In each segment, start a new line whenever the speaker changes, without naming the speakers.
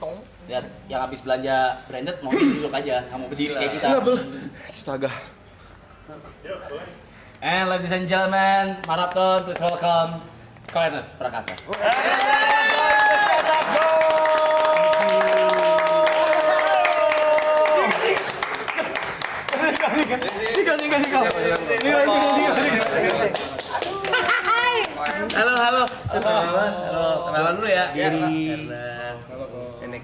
Lihat, yang habis belanja branded mau duduk aja, nggak mau berdiri kayak kita.
Astaga.
And ladies and gentlemen, Marathon, please welcome Koenas Prakasa.
Halo. Kenalan dulu ya.
Diri.
Ernest. Enek.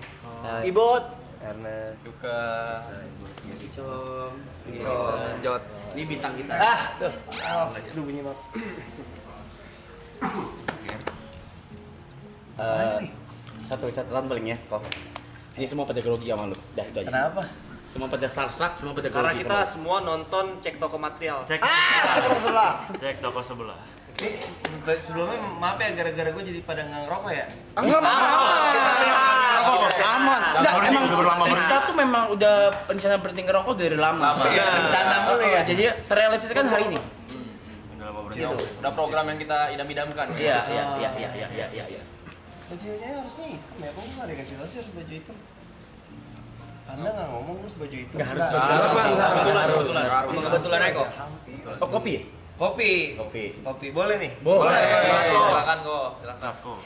Ibot.
Ernest.
Suka
Icong.
Jot.
Ini bintang kita.
Tuh. Aduh bunyi maaf.
Satu catatan paling ya, kok. Ini semua pada grogi sama lu. Dah itu aja.
Kenapa?
Semua pada starstruck, semua pada
karena
grogi.
kita
sama
semua nonton cek toko material.
Cek toko sebelah.
Ini sebelumnya maaf ya gara-gara gue jadi pada nggak ngerokok ya.
Enggak apa-apa. Aman. Enggak, emang kita tuh memang udah rencana berhenti ngerokok dari lama.
Iya, rencana mulu ya.
Jadi terrealisasikan hari ini.
Udah lama berhenti.
Gitu.
Udah program yang kita idam-idamkan.
Iya.
Bajunya harusnya hitam ya, kok nggak dikasih tahu sih harus baju hitam? Anda nggak ngomong terus baju hitam?
Nggak harus.
Kebetulan aja kok.
Oh, kopi.
Kopi, boleh nih?
Boleh.
Silakan kok, silakan.
Kasko.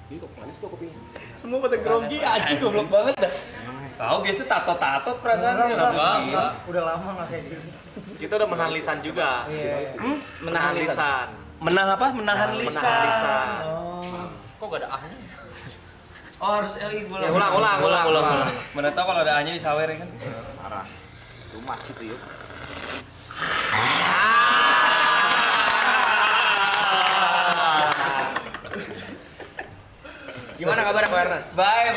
Ih, kok panas tuh kopinya. Semua pada grogi aja, goblok banget dah.
Tahu biasa tato perasaannya.
Enggak.
Udah lama nggak kayak gini.
Kita udah menahan lisan juga.
Menahan lisan.
Menang apa? Menahan lisan.
Menahan lisan.
Oh.
Kok gak ada ahnya?
Oh harus LI
Ya, ulang.
Mana tahu kalau ada A-nya disawer ya kan?
Parah. Rumah situ yuk.
Gimana kabar Pak Ernest?
Baik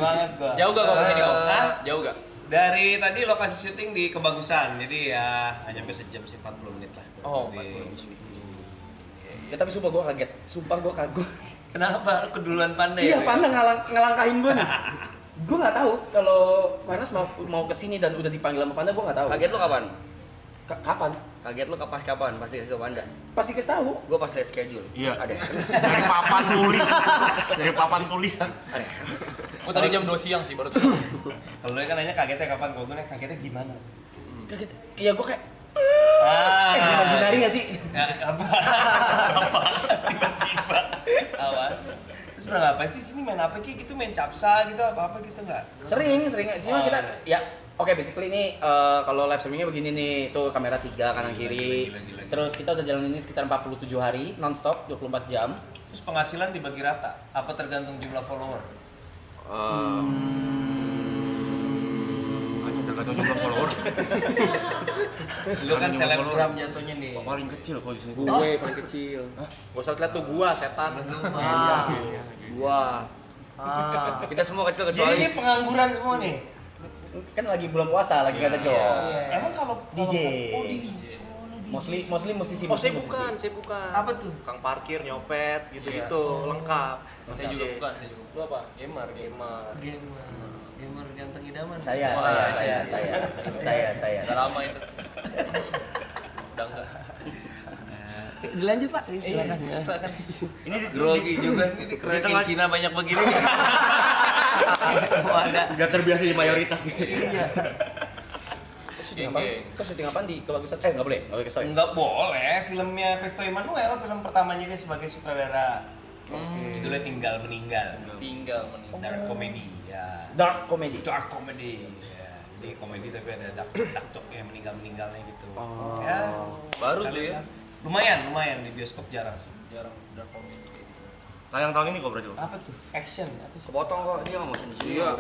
banget gua.
Jauh gak kok kesini kok?
Hah?
Jauh gak?
Dari tadi lokasi syuting di Kebagusan, jadi ya hanya sampai sejam sih 40 menit lah.
Oh,
Ya tapi sumpah gua kaget. Sumpah gua kagum.
Kenapa? Aku duluan pandai.
Iya, Panda ngelangkahin gua nih. Gua nggak tahu kalau Koenas mau kesini dan udah dipanggil sama Panda, gua nggak tahu.
Kaget lo kapan?
Kapan?
Kaget lo pas kapan? Pasti kasih tau Anda.
Pasti kasih tahu.
Gue pas liat schedule.
Iya.
Ada.
Dari papan tulis.
Ada. Gue tadi jam 2 siang sih baru tahu.
Kalau lu kan nanya kagetnya kapan? Kalau gue nanya kagetnya gimana?
Kaget. Iya, gua kayak
Ah.
imaginary nggak sih?
Ya, apa? Tiba-tiba. Awan. Terus pernah ngapain sih sini main apa kayak gitu, main capsa gitu apa gitu nggak?
Sering. Cuma
Oh,
kita
iya.
ya oke, basically ini kalau live streamingnya begini nih, tuh kamera 3 kanan kiri.
Gila.
Terus kita udah jalan ini sekitar 47 hari non-stop 24 jam.
Terus penghasilan dibagi rata? Apa tergantung jumlah follower?
Hanya tergantung jumlah follower.
Lu kan selebgram jatuhnya nih.
Paling kecil kok di sini.
Gue paling kecil.
Gak usah liat tuh gua setan.
Wah.
Kita semua kecil
Jadi
kecuali.
ini pengangguran semua nih.
Kan lagi bulan puasa, lagi gak ada job.
Emang kalau
DJ.
Oh, DJ.
Mostly musisi.
Oh, saya bukan.
Apa tuh?
Kang parkir, nyopet, gitu-gitu, lengkap. Saya juga bukan. Lu apa? Gamer.
Gamer ganteng idaman.
Saya.
Udah lama itu. Udah enggak.
Dilanjut, Pak. Silakan.
Ini grogi juga nih di keranjang Cina banyak begini nih. Ada.
Gak terbiasa di mayoritas.
Iya.
Kok syuting apaan di Kebagusan? Nggak boleh kesel.
Enggak boleh, filmnya Christo Emmanuel, film pertamanya dia sebagai sutradara. Judulnya Tinggal Meninggal. Dark comedy ya.
Dark comedy.
Dark comedy. Ya. Jadi komedi tapi ada dark joke-nya meninggalnya gitu. Ya.
Baru tuh ya.
Lumayan di bioskop jarang sih.
Dark comedy.
Tayang tahun ini kok berarti.
Apa tuh? Action apa sih?
Kepotong kok, dia nggak mau di sini. Iya.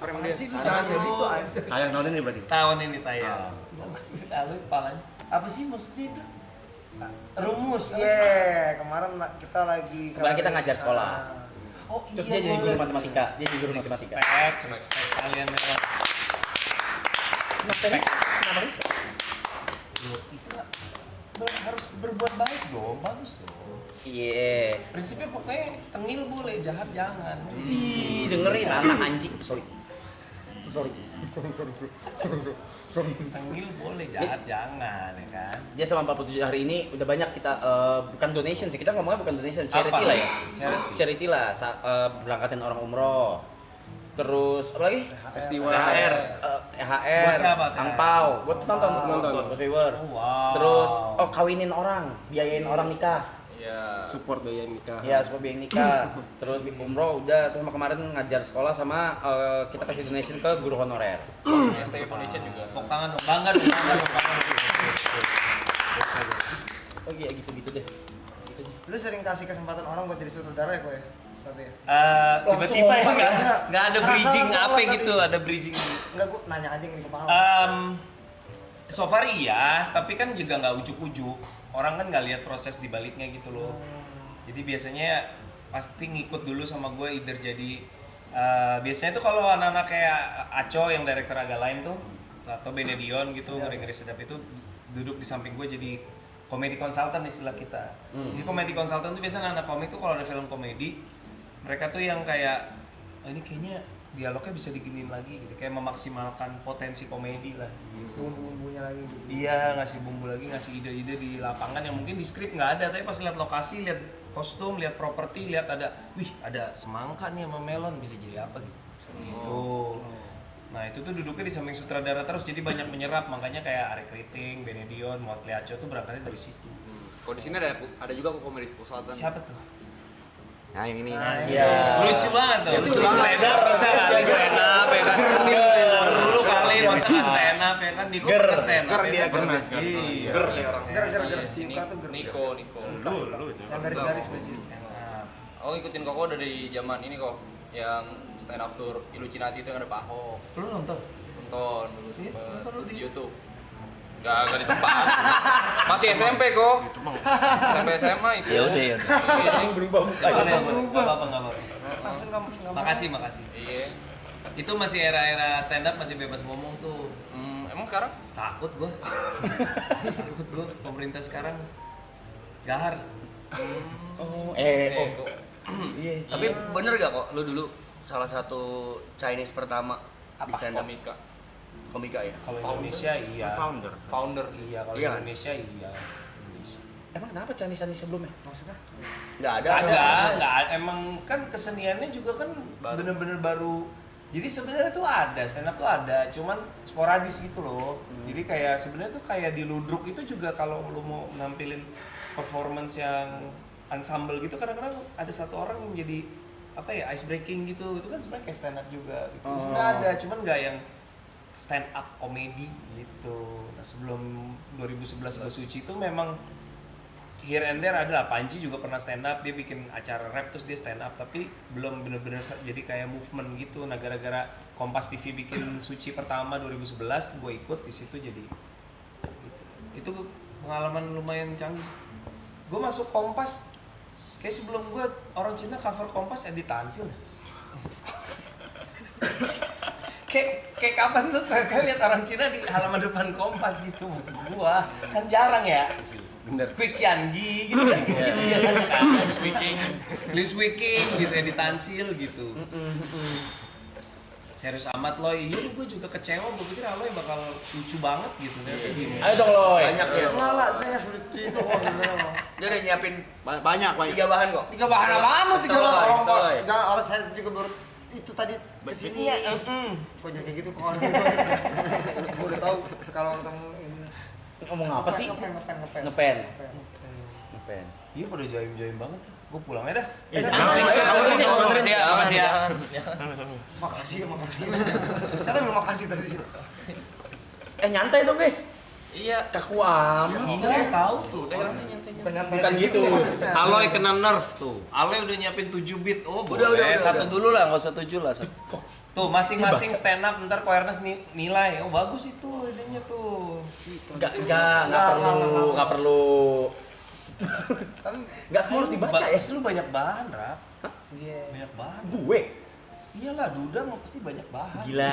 Frame dia.
Jangan itu aja.
Tayang tahun ini berarti.
Tahun ini tayang. Lalu kepalanya. Apa sih maksudnya itu? Rumus.
Iya, kemarin kita lagi.
Kemarin kita ngajar sekolah.
Oh
Terus dia jadi guru matematika.
Respect kalian ya.
Kenapa respect?
Itu harus berbuat baik dong, bagus dong.
Iya.
Prinsipnya pokoknya tengil boleh, jahat jangan.
Ih, dengerin anak anjing. Sorry.
Tengil boleh, jahat jangan ya kan.
Dia selama 47 hari ini udah banyak kita bukan donation sih, kita ngomongnya bukan donation, charity
Apa?
lah ya.
Charity.
Charity lah, berangkatin orang umroh. Terus apa lagi?
Festival
THR.
Buat siapa, THR?
Angpau, buat nonton, buat viewer.
Oh, wow.
Terus kawinin orang, biayain orang nikah.
Iya.
Support biaya nikah.
Iya, supaya biaya nikah. Terus umroh udah, terus sama kemarin ngajar sekolah sama kita kasih donation ke guru honorer.
STI Foundation juga.
Tepuk tangan dong, bangga dong, bangga.
Oh iya gitu-gitu deh. Gitu deh.
Lu sering kasih kesempatan orang buat jadi sutradara ya kok ya? Tapi ya?
Tiba-tiba ya nggak ada bridging
Langsung
apa
tadi.
gitu, ada bridging.
Enggak, gua nanya aja yang di kepala.
So far iya, tapi kan juga nggak ujuk-ujuk. Orang kan nggak lihat proses di baliknya gitu loh. Jadi biasanya pasti ngikut dulu sama gue, either jadi biasanya tuh kalau anak-anak kayak Aco yang director agak lain tuh, atau Benedion gitu, ngeri-ngeri sedap itu duduk di samping gue jadi komedi konsultan istilah kita. Jadi komedi konsultan tuh biasanya anak komik tuh kalau ada film komedi, mereka tuh yang kayak ini kayaknya dialognya bisa diginiin lagi gitu, kayak memaksimalkan potensi komedi lah gitu.
Bumbu-bumbunya lagi gitu.
Iya, ngasih bumbu lagi, ngasih ide-ide di lapangan yang mungkin di skrip nggak ada, tapi pas lihat lokasi, lihat kostum, lihat properti, lihat ada, wih ada semangka nih sama melon, bisa jadi apa gitu. Gitu. Nah itu tuh duduknya di samping sutradara terus, jadi banyak menyerap, makanya kayak Ari Kriting, Benedion, Motley Aco tuh berangkatnya dari situ.
Kalau di sini ada juga kok komedi konsultan.
Siapa tuh?
Nah, yang ini.
Iya.
Lucu banget tuh.
Lucu banget.
Stand up bisa kali stand up ya kan. Dulu kali masa nggak stand up ya kan. Niko pernah stand up.
Ger dia,
ya
ger.
kan? Iya.
Ger nih orang.
Ger si Yuka tuh ger.
Niko.
Lu itu.
Yang garis-garis baju.
Nah,
Aku ngikutin Koko dari zaman ini kok, yang stand up tour Illuminati itu yang ada Pak Ahok.
lu nonton?
Nonton dulu
Iya,
sempet
nonton lu
di
di-
YouTube. Gak di tempat. Masih SMP kok. SMP SMA itu.
Ya udah.
Langsung berubah muka.
Langsung berubah. Nggak apa-apa.
Langsung enggak
Makasih.
Iya.
Itu masih era-era stand up, masih bebas ngomong tuh.
Emang sekarang?
Takut gua. Takut gua pemerintah sekarang gahar.
Oh,
Kok.
iya.
Tapi bener gak kok lu dulu salah satu Chinese pertama di stand up komika ya?
Kalau Indonesia iya.
Founder.
Iya, kalau
Iya kan?
Indonesia iya. Indonesia.
Emang kenapa Chinese sebelumnya?
Maksudnya?
Nggak ada.
Nggak ada. Emang kan keseniannya juga kan bener-bener baru. Jadi sebenarnya tuh ada, stand up tuh ada, cuman sporadis gitu loh. Jadi kayak sebenarnya tuh kayak di Ludruk itu juga kalau lu mau nampilin performance yang ensemble gitu, kadang-kadang ada satu orang yang jadi apa ya, ice breaking gitu. Itu kan sebenarnya kayak stand up juga gitu. Sebenarnya ada, cuman nggak yang stand up komedi gitu. Nah, sebelum 2011 Besuci itu memang here and there ada. Panji juga pernah stand up, dia bikin acara rap terus dia stand up, tapi belum bener-bener jadi kayak movement gitu. Nah, gara-gara Kompas TV bikin Suci pertama 2011, gue ikut di situ jadi gitu. Itu pengalaman lumayan canggih. Gue masuk Kompas kayak sebelum gue orang Cina cover Kompas Edi Tansil. kayak kapan tuh terakhir lihat orang Cina di halaman depan Kompas gitu, maksud gua kan jarang ya.
Bener.
Quick Yanji gitu kan, gitu biasanya kan. Liz Wiking gitu, Edi Tansil gitu. Serius amat Loy, iya nih gue juga kecewa, gue pikir Aloy bakal lucu banget gitu. Ternyata gini.
Ayo dong Loy.
Banyak ya.
Malah saya lucu itu kok beneran loh.
Dia udah nyiapin
Banyak.
3 bahan kok.
3 bahan apaan lu 3
Pistol,
bahan orang
pistol.
kok. Jangan alas saya juga baru itu tadi kesini ya. Kok jadi kayak gitu kok orang gitu. Gue udah tahu kalau ketemu ini.
Ngomong apa sih?
Ngepen.
Ngepen.
Iya pada jaim-jaim banget tuh. Gue pulang aja dah.
Makasih ya.
Makasih. Siapa yang bilang makasih tadi?
Nyantai dong guys.
Iya.
Kaku amat.
Iya tahu tuh.
Bukan nyantai.
Bukan gitu.
maksudnya.
Aloy kena nerf tuh. Aloy udah nyiapin 7 beat. Oh,
Udah,
boleh.
udah.
Satu dulu lah, enggak usah 7 lah. Tuh, masing-masing stand up ntar Ko Ernest nilai. Oh, bagus itu idenya tuh.
Nggak perlu.
Tapi
Nggak semua harus dibaca ya.
Lu banyak bahan, Rap.
iya.
Banyak bahan.
Gue.
Iyalah, Duda mau pasti banyak bahan.
Gila.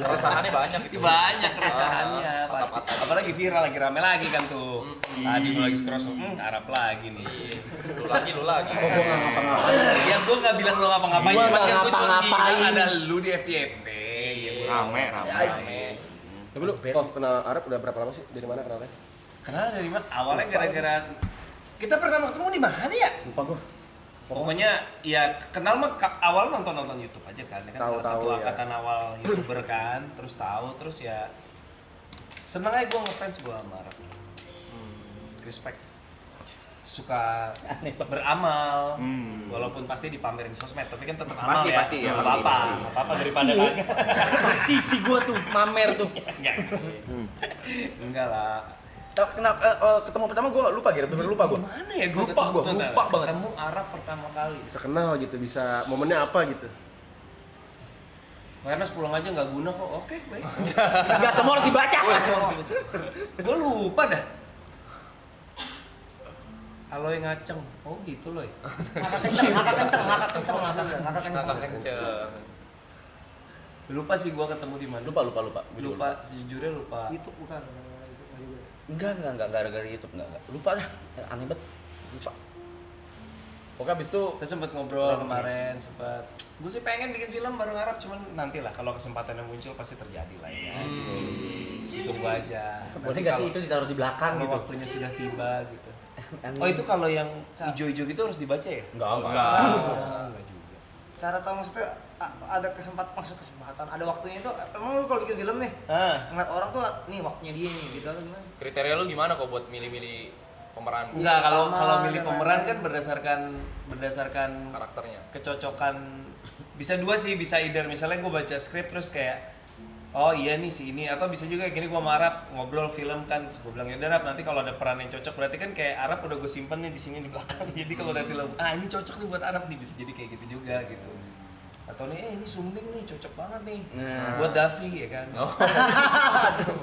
Keresahannya banyak itu.
Banyak keresahannya
Ah,
pasti.
patah-patah.
Apalagi viral lagi rame lagi kan tuh. Tadi gue lagi scroll, Arab lagi nih.
Lu lagi.
Ya gue nggak bilang lo ngapa-ngapain,
Gua
cuma
nggak
kan gue cuma
ngapa-ngapain.
bilang ada lu di FYP. Ya, gua
Rame.
Tapi lu kok kenal Arab udah berapa lama sih? Dari mana kenalnya?
kenal dari mana? Awalnya gara-gara kita pertama ketemu di mana ya?
Lupa gua.
Pokoknya ya kenal mah awal nonton YouTube aja kan, ya kan
Tahu,
salah satu
ya.
angkatan awal YouTuber kan, terus tahu, terus ya seneng aja gue ngefans gue sama Arab. Respect, suka beramal, walaupun pasti dipamerin di sosmed, tapi kan tetap amal
Pasti,
ya.
pasti, ya,
Nggak
pasti,
apa-apa,
pasti.
nggak apa-apa daripada kagak.
Pasti sih gua tuh mamer tuh.
Enggak lah.
Kenapa ketemu pertama gua lupa gitu, bener lupa gua.
Gimana ya gue
Lupa gua, lupa banget.
Ketemu Arab pertama kali.
Bisa kenal gitu, bisa momennya apa gitu.
Awareness pulang aja nggak guna kok. Oke, baik.
Enggak semua harus dibaca.
Gue lupa dah. Halo yang ngaceng. Oh gitu loh.
Ngakak kenceng.
Lupa sih gue ketemu di mana.
Lupa.
Lupa, sejujurnya lupa.
Itu bukan itu juga.
Enggak gara-gara YouTube enggak. Lupa dah. Aneh banget. Lupa. Pokoknya abis itu
Kita sempet ngobrol kemarin, sempet. Gue sih pengen bikin film bareng Arab, cuman nanti lah kalau kesempatannya muncul pasti terjadi lah ya. Tunggu aja.
boleh
Nanti
nggak sih
kalau-
itu ditaruh di belakang
kalau
gitu?
waktunya sudah tiba gitu. Oh itu kalau yang hijau-hijau gitu harus dibaca ya?
Enggak.
Enggak juga.
Cara tahu maksudnya ada kesempatan, ada waktunya itu. Emang lu kalau bikin film nih, ngeliat orang tuh nih waktunya dia nih gitu atau gimana?
Kriteria lu gimana kok buat milih-milih pemeran
Enggak, kalau
Lama,
milih
dan
pemeran
lain-lain.
kan berdasarkan
karakternya?
kecocokan. Bisa dua sih, bisa either misalnya gue baca skrip terus kayak oh iya nih si ini, atau bisa juga gini gue sama Arab ngobrol film kan, terus gue bilang ya udah Arab, nanti kalau ada peran yang cocok berarti kan kayak Arab udah gue simpen nih di sini di belakang. Jadi kalau ada film ini cocok nih buat Arab nih, bisa jadi kayak gitu juga gitu. Atau nih ini Sunding nih cocok banget nih buat Davi ya kan.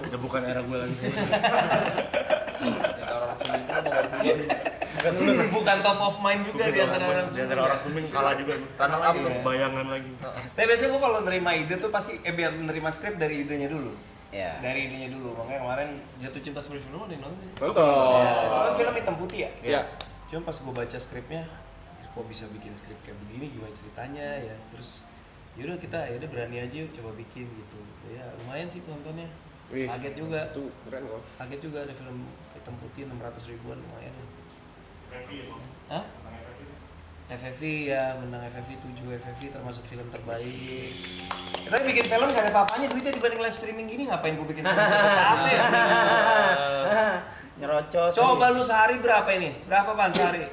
Udah bukan era gue lagi.
Bukan top of mind juga di antara orang
Di
Sunding.
antara orang Sunding kalah juga gue.
Runner up
Iya.
tuh.
Bayangan lagi.
Tapi biasanya gue kalau nerima ide tuh pasti biar menerima skrip dari idenya dulu.
Iya.
Dari idenya dulu. Makanya kemarin Jatuh Cinta Sebagai Film udah nonton.
Nonton.
Ya, itu kan film hitam putih ya?
Iya.
Cuma pas gue baca skripnya, kok bisa bikin skrip kayak begini, gimana ceritanya ya. Terus yaudah kita yaudah berani aja yuk coba bikin gitu. Ya lumayan sih penontonnya.
Wih,
Kaget juga.
Itu keren kok.
Kaget juga ada film hitam putih 600 ribuan lumayan. Hah? FFV ya, menang FFV 7 FFV termasuk film terbaik. Kita bikin film gak ada apa-apanya duitnya dibanding live streaming gini, ngapain gue bikin film capek ya?
Nyerocos.
Coba lu sehari berapa ini? Berapa pan sehari?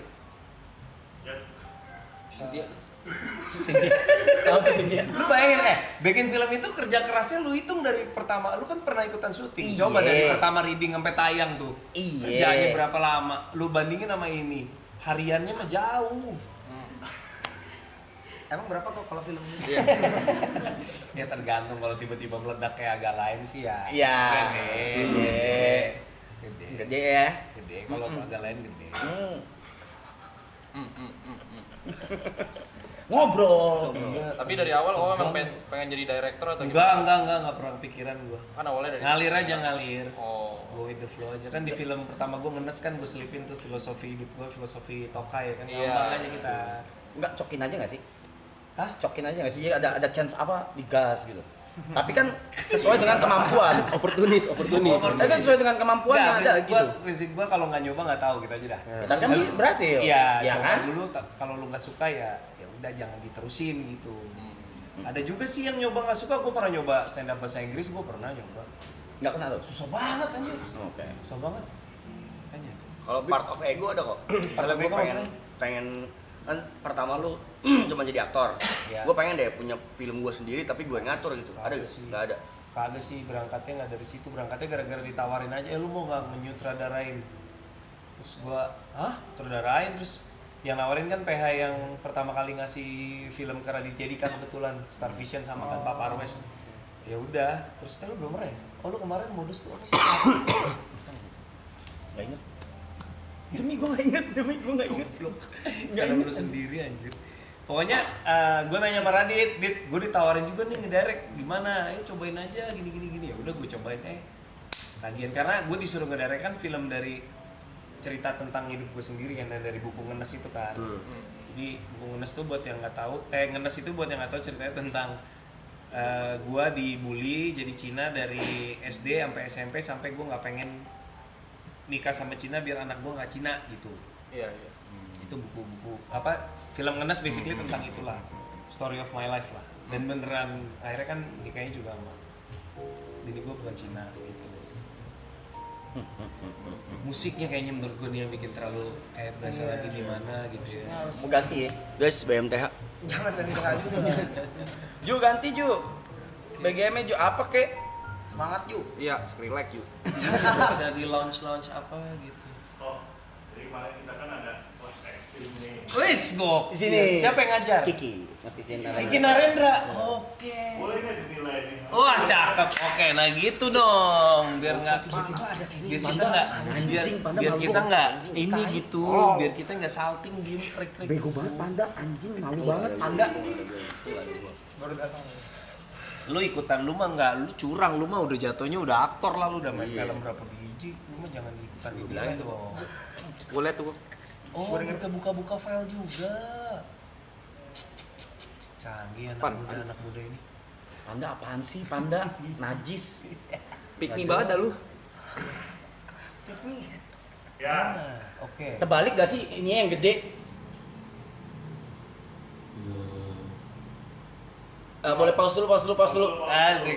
Tahu tuh sih dia.
Lu bayangin bikin film itu kerja kerasnya lu hitung dari pertama, lu kan pernah ikutan syuting. Coba
Iya.
dari pertama reading sampai tayang tuh.
Iya.
Kerjaannya berapa lama? Lu bandingin sama ini. Hariannya mah jauh.
Emang berapa kok kalau film ini?
Ya tergantung, kalau tiba-tiba meledak kayak agak lain sih ya.
Iya.
Gede.
Gede ya.
Gede. Kalau agak lain gede.
Ngobrol.
Tapi dari awal oh emang pengen jadi director atau
Enggak pernah kepikiran gua.
Kan awalnya dari
Ngalir aja ngalir.
Oh.
Go with the flow aja. Kan di film pertama gua ngenes kan gua selipin tuh filosofi hidup gua, filosofi Tokai kan.
Iya.
Ngambang aja kita.
Enggak cokin aja nggak sih?
Hah?
Cokin aja nggak sih? Jadi ada chance apa digas gitu. Tapi kan sesuai dengan kemampuan.
Oportunis.
Tapi kan sesuai dengan kemampuan
Nggak,
ada gitu.
prinsip gua kalau nggak nyoba nggak tahu gitu aja dah.
Ya, tapi kan
Lalu-
berhasil.
Iya,
Ya
coba
kan?
dulu kalau lu nggak suka ya udah jangan diterusin gitu. Ada juga sih yang nyoba nggak suka, gua pernah nyoba stand up bahasa Inggris, gua pernah nyoba.
Nggak kena tuh.
Susah banget anjir.
Oke.
Susah banget. Kayaknya.
Kalau part of ego ada kok. Misalnya
of
gue
ego
pengen kan pertama lu cuma jadi aktor.
Iya.
Gue pengen deh punya film gue sendiri tapi gue ngatur gitu. Ada
Kagak
gak?
sih.
Nggak ada.
Kagak sih, berangkatnya nggak dari situ, berangkatnya gara-gara ditawarin aja, lu mau nggak menyutradarain? Terus gua, sutradarain, terus yang nawarin kan PH yang pertama kali ngasih film ke Raditya Dika kebetulan, Star Vision sama kan Pak Parwes. Ya udah, terus kan lu belum pernah ya? Oh lu kemarin modus tuh apa sih?
Nggak inget. Demi gue nggak inget.
Karena lu sendiri anjir. Pokoknya gue nanya sama Radit, gue ditawarin juga nih ngedirect gimana, ayo cobain aja gini. Ya udah gue cobain lagian karena gue disuruh ngedirect kan film dari cerita tentang hidup gue sendiri kan dari buku Ngenes itu kan. Jadi buku Ngenes itu buat yang nggak tahu, Ngenes itu buat yang nggak tahu ceritanya tentang gue dibully jadi Cina dari SD sampai SMP sampai gue nggak pengen nikah sama Cina biar anak gue nggak Cina gitu.
Iya.
Itu buku-buku apa film Ngenes basically tentang itulah, story of my life lah. Dan beneran akhirnya kan nikahnya juga sama bini gue bukan Cina gitu. Musiknya kayaknya menurut gue nih yang bikin terlalu kayak berasa lagi di mana gitu ya.
Mau ganti ya?
Guys, BMTH.
Jangan tadi sekali.
Ju ganti Ju. BGM-nya Ju apa kek?
Semangat yuk.
Iya, Skrillex yuk.
Bisa di launch apa gitu.
Oh, jadi kemarin kita kan ada kelas acting nih.
Wis go.
Di sini.
Siapa yang ngajar?
Kiki, Mas Kiki
Kiki Narendra. Oke.
Boleh nggak dinilai nih?
Wah cakep. Oke, nah gitu dong. Biar nggak biar kita nggak ini gitu. Biar kita nggak salting diem krik.
Bego banget panda, anjing malu banget panda.
Baru datang.
Lu ikutan lu mah nggak, lu curang, lu mah udah jatuhnya udah aktor lah, lu udah main film berapa biji, lu mah jangan ikutan dinilai dong.
Gue liat tuh.
Oh, kita buka-buka file juga. Canggih anak muda ini.
Panda apaan sih panda? Najis.
Pick me banget dah lu.
Ya.
Oke.
Terbalik gak sih ini yang gede? Boleh pause dulu.
Asik.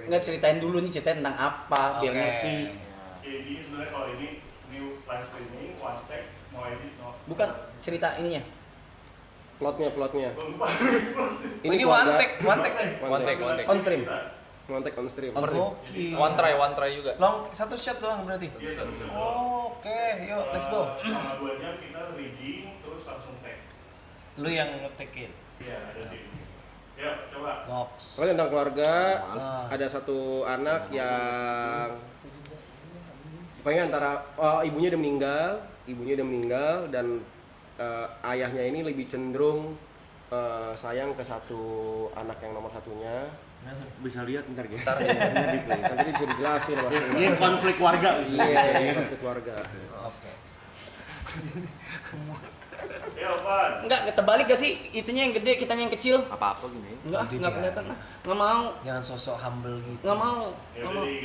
Nggak ceritain dulu nih, ceritain tentang apa biar
Oke.
ngerti.
Ini sebenarnya kalau ini live streaming, one take, mau edit, no.
Bukan cerita ininya.
Plotnya.
Gue lupa.
Ini
keluarga-
one take nih.
One take.
On stream.
One take on stream.
On stream.
Oke.
One try juga.
Long satu shot doang berarti.
Iya, satu shot.
Oke, yuk let's go.
Selama 2 jam kita reading, terus langsung take.
Lu yang nge-take-in.
Iya, ada tim. Yuk, coba.
Nox.
Pokoknya tentang keluarga,
Ah.
ada satu anak yang pokoknya antara ibunya udah meninggal dan ayahnya ini lebih cenderung sayang ke satu anak yang nomor satunya.
Bisa lihat ntar ya.
Nanti bisa dijelasin maksudnya.
Ini konflik warga.
Iya, konflik keluarga.
Oke.
Ya, Van.
Enggak terbalik gak sih? Itunya yang gede, kitanya yang kecil.
Apa-apa gini.
Enggak
Gede
kelihatan
dia.
lah. Nggak mau.
Jangan sosok humble gitu.
Nggak mau.
Ya
Nggak
udah
mau.
di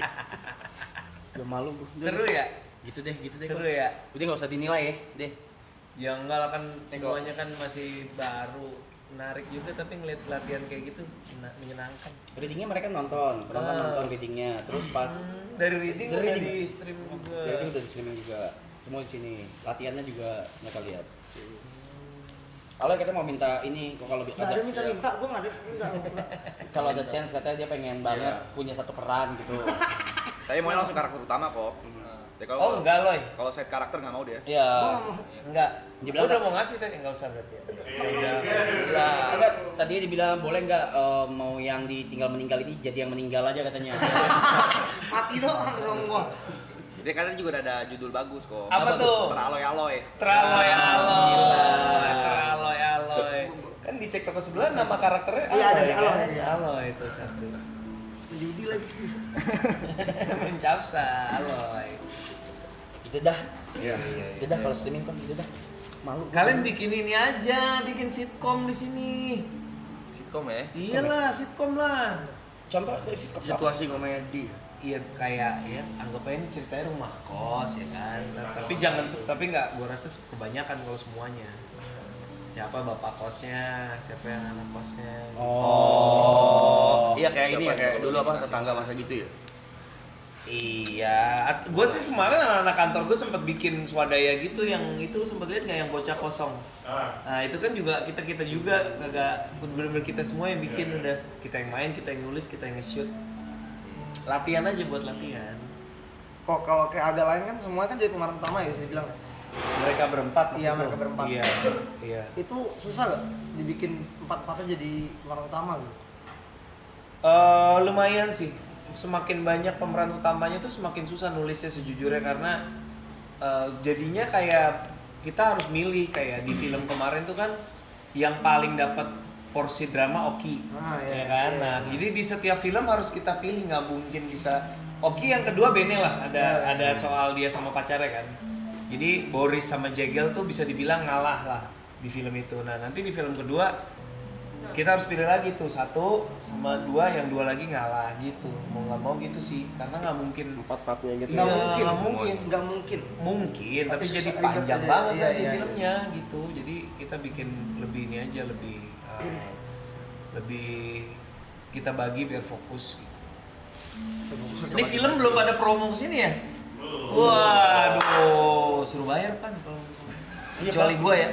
Udah malu gue.
Seru ya?
Gitu deh.
Seru ya?
Udah nggak usah dinilai ya, deh.
Ya enggak lah kan semuanya kan masih baru. Menarik juga tapi ngeliat latihan kayak gitu menyenangkan.
Readingnya mereka nonton readingnya. Terus pas
Dari reading
Dari
udah
reading.
di stream juga.
reading udah di streaming juga. Semua di sini. Latihannya juga mereka lihat. Kalau kita mau minta ini, kalau
Nggak ada minta, gue nggak ada minta.
kalau ada chance katanya dia pengen banget punya satu peran gitu.
Tapi maunya langsung karakter utama kok. Jadi
Oh enggak loh.
kalau set karakter nggak mau dia.
Iya.
Enggak.
Dibilang
Gua udah
enggak.
mau ngasih tadi enggak usah berarti ya.
Lah, enggak tadi dibilang boleh enggak mau yang ditinggal meninggal ini jadi yang meninggal aja katanya.
Mati doang dong gua.
Dia katanya juga udah ada judul bagus kok.
Apa tuh?
Teraloy-aloy.
Teraloy. Kan dicek toko sebelah nama karakternya
Iya,
Aloy,
dari
kan?
Aloy, iya.
Aloy itu satu.
Judi lagi.
Mencapsa Aloy.
Itu dah.
Iya.
Itu dah kalau streaming kan itu dah. Malu.
Kalian bikin ini aja, bikin sitkom di sini.
Sitkom ya.
Iyalah, sitkom lah.
Contoh dari sitcom apa?
Situasi komedi.
Iya kayak ya anggap aja ini ceritanya rumah kos ya kan. Tapi nggak gua rasa kebanyakan kalau semuanya. Siapa bapak kosnya, siapa yang anak kosnya. gitu.
Oh.
Iya kayak ini ya, kayak dulu apa tetangga masa gitu ya.
Iya, gue sih kemarin anak-anak kantor gue sempet bikin swadaya gitu yang itu sempet lihat nggak yang bocah kosong. Nah itu kan juga kita juga kagak bener-bener kita semua yang bikin udah kita yang main, kita yang nulis, kita yang nge-shoot. Latihan aja buat latihan.
Kok kalau kayak agak lain kan semua kan jadi pemeran utama ya bisa dibilang.
Mereka berempat maksud
Iya,
lo?
mereka berempat.
Iya.
Itu susah nggak dibikin empat-empatnya jadi pemeran utama gitu?
Lumayan sih. Semakin banyak pemeran utamanya tuh semakin susah nulisnya sejujurnya karena jadinya kayak kita harus milih kayak di film kemarin tuh kan yang paling dapat porsi drama Oki, ya kan? Nah, jadi di setiap film harus kita pilih, nggak mungkin bisa Oki yang kedua Bene lah, ada soal dia sama pacarnya kan. Jadi Boris sama Jegel tuh bisa dibilang ngalah lah di film itu. Nah nanti di film kedua kita harus pilih lagi tuh 1 sama 2, yang 2 lagi ngalah gitu. Mau nggak mau gitu sih, karena nggak mungkin
4-4-nya gitu.
Iya,
nggak mungkin.
mungkin, tapi
Tapi
jadi
susah,
panjang
ribet aja.
banget
Iya,
nanti
iya.
filmnya gitu. Jadi kita bikin lebih ini aja, lebih kita bagi biar fokus. Ini film belum ada promo kesini ya? Waduh, suruh bayar Pan kalau kecuali gua ya.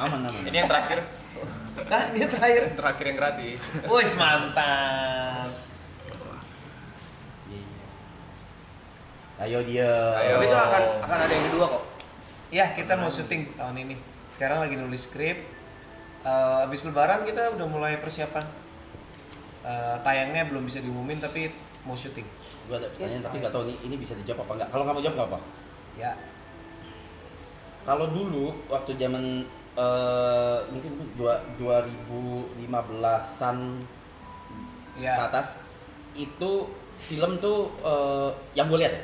Aman.
Ini yang terakhir.
Nah, ini terakhir.
Yang terakhir yang gratis.
Wih, mantap.
Ayo dia.
Tapi itu akan ada yang kedua kok.
Ya, kita mau syuting tahun ini. Sekarang lagi nulis skrip. Abis lebaran kita udah mulai persiapan. Tayangnya belum bisa diumumin tapi mau syuting.
Gua ada pertanyaan tapi nggak tahu ini bisa dijawab apa nggak. Kalau nggak mau jawab nggak apa.
Ya.
Kalau dulu waktu zaman mungkin 2015-an ke
Ya.
atas itu film tuh yang gue lihat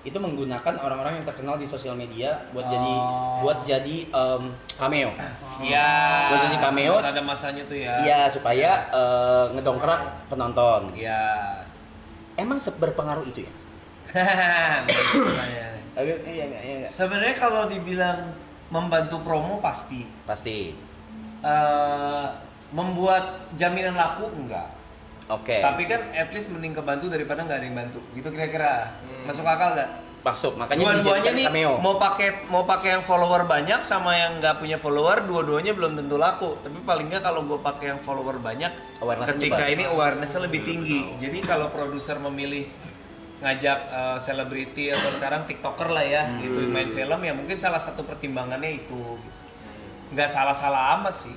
itu menggunakan orang-orang yang terkenal di sosial media buat jadi cameo.
Iya.
Buat jadi cameo.
Ada masanya tuh ya.
Iya supaya ngedongkrak penonton.
Iya.
Emang berpengaruh itu ya? Iya.
Sebenarnya kalau dibilang membantu promo pasti.
Pasti.
Membuat jaminan laku enggak.
Oke.
Tapi kan at least mending kebantu daripada nggak ada yang bantu. Gitu kira-kira. Masuk akal nggak?
Masuk. Makanya
Dua-duanya
dijadikan
nih
cameo.
mau pakai yang follower banyak sama yang nggak punya follower, dua-duanya belum tentu laku. Tapi paling nggak kalau gue pakai yang follower banyak,
Awareness-nya
ketika
nyebar.
ini awareness-nya lebih tinggi. Jadi kalau produser memilih ngajak selebriti atau sekarang tiktoker lah ya, gitu main film ya mungkin salah satu pertimbangannya itu. Gitu. Nggak salah-salah amat sih.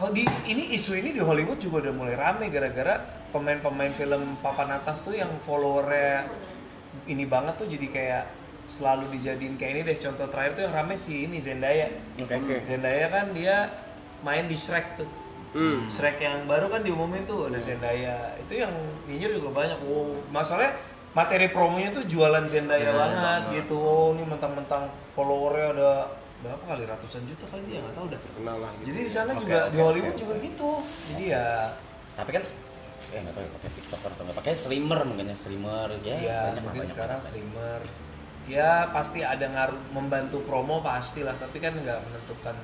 Oh ini isu ini di Hollywood juga udah mulai rame gara-gara pemain-pemain film papan atas tuh yang followernya ini banget tuh jadi kayak selalu dijadiin kayak ini deh. Contoh terakhir tuh yang rame sih ini Zendaya.
Oke.
Zendaya kan dia main di Shrek tuh. Shrek yang baru kan diumumin tuh ada Zendaya. Itu yang nyinyir juga banyak. Wow, masalahnya materi promonya tuh jualan Zendaya banget gitu. Oh, ini mentang-mentang followernya ada berapa kali, ratusan juta kali dia nggak tahu dah.
Kenal lah gitu.
Jadi di sana juga di Hollywood juga gitu. Jadi ya
Tapi kan nggak tahu ya pakai TikToker atau nggak pakai streamer mungkin ya streamer ya.
ya
banyak
mungkin
banyak
sekarang
banget.
streamer. Ya pasti ada ngaruh membantu promo pastilah, tapi kan nggak menentukan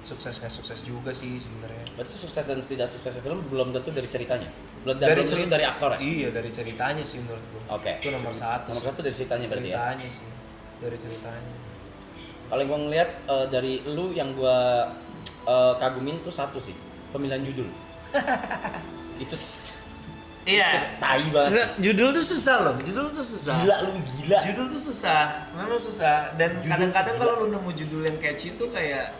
sukses nggak sukses juga sih sebenarnya.
Berarti sukses dan tidak suksesnya film belum tentu dari ceritanya.
Dari
belum tentu dari aktor ya.
Iya, dari ceritanya sih menurut gua.
Oke.
Itu nomor satu.
Nomor
sih.
satu dari ceritanya berarti ya.
Ceritanya sih. Dari ceritanya.
Kalau gua ngeliat dari lu yang gua kagumin tuh satu sih, pemilihan judul. Itu
Iya.
tai banget.
Judul tuh susah loh. Judul tuh susah.
Gila.
Judul tuh susah. Memang susah. Dan kadang-kadang kalau lu nemu judul yang catchy tuh kayak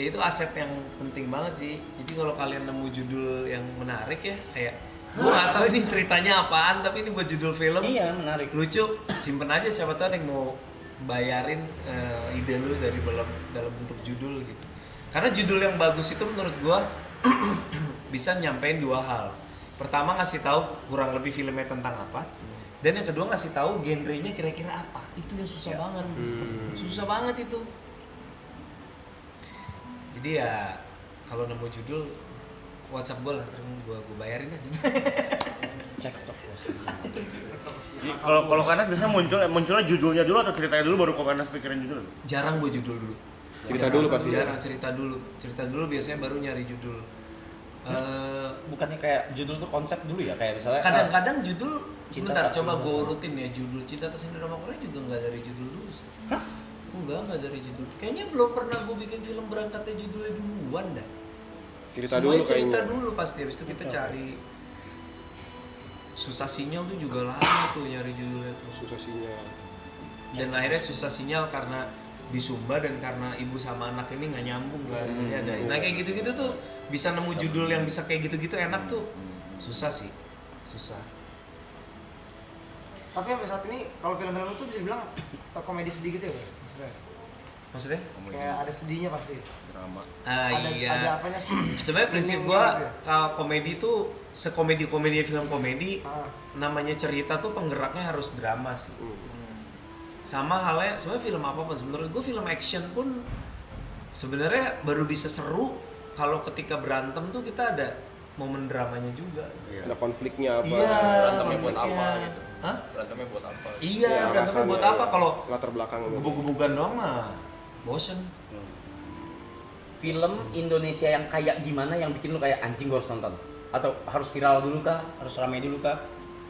ya itu aset yang penting banget sih. Jadi kalau kalian nemu judul yang menarik ya kayak gua nggak tahu ini ceritanya apaan tapi ini buat judul film
Iya, menarik.
lucu, simpen aja siapa tahu ada yang mau bayarin ide lu dari dalam bentuk judul gitu. Karena judul yang bagus itu menurut gua bisa nyampein dua hal. Pertama ngasih tahu kurang lebih filmnya tentang apa, dan yang kedua ngasih tahu genrenya kira-kira apa. Itu yang susah banget, susah banget itu. Jadi ya kalau nemu judul WhatsApp gua lah, terus gua bayarin aja.
Cek tok.
Kalau Kanas biasanya munculnya judulnya dulu atau ceritanya dulu baru Kanas pikirin judul?
Jarang gua judul dulu.
Cerita dulu pasti.
Jarang cerita dulu biasanya baru nyari judul.
Bukannya kayak judul tuh konsep dulu ya, kayak misalnya
Kadang-kadang judul
Cinta
bentar
Tak
coba
Sindrom.
gue urutin ya, judul Cinta Tak Sindrom Korea juga nggak dari judul dulu sih.
Hah?
Enggak dari judul. Kayaknya belum pernah gue bikin film berangkatnya judulnya duluan dah.
Cerita
Semuanya
dulu
cerita
kayaknya.
dulu pasti, habis itu kita cari. Susah sinyal tuh juga lama tuh nyari judulnya tuh.
Susah sinyal.
Dan akhirnya susah sinyal karena di Sumba dan karena ibu sama anak ini nggak nyambung kan. Jadi ada. Nah kayak gitu-gitu tuh bisa nemu judul yang bisa kayak gitu-gitu enak tuh. Susah sih. Susah.
Tapi sampai saat ini kalau film-film itu bisa dibilang komedi sedikit ya, Bang? Maksudnya.
Maksudnya?
Kayak ada sedihnya pasti.
Drama.
Ada apanya sih?
Sebenarnya prinsip
Meaningnya
gua
gitu ya?
kalau komedi tuh sekomedi-komedi film komedi
Ah.
namanya cerita tuh penggeraknya harus drama sih. Sama halnya sebenarnya film apapun, menurut gua film action pun sebenarnya baru bisa seru kalau ketika berantem tuh kita ada momen dramanya juga.
Ada konfliknya apa?
Berantemnya buat
konfliknya.
apa gitu.
Hah?
Berantemnya buat apa?
Iya,
Ya,
berantemnya
alasannya,
buat apa
ya.
kalau
Latar belakangnya.
gebuk-gebukan doang mah bosen.
Film Indonesia yang kayak gimana yang bikin lu kayak anjing gua harus nonton? Atau harus viral dulu kah? Harus ramai dulu kah?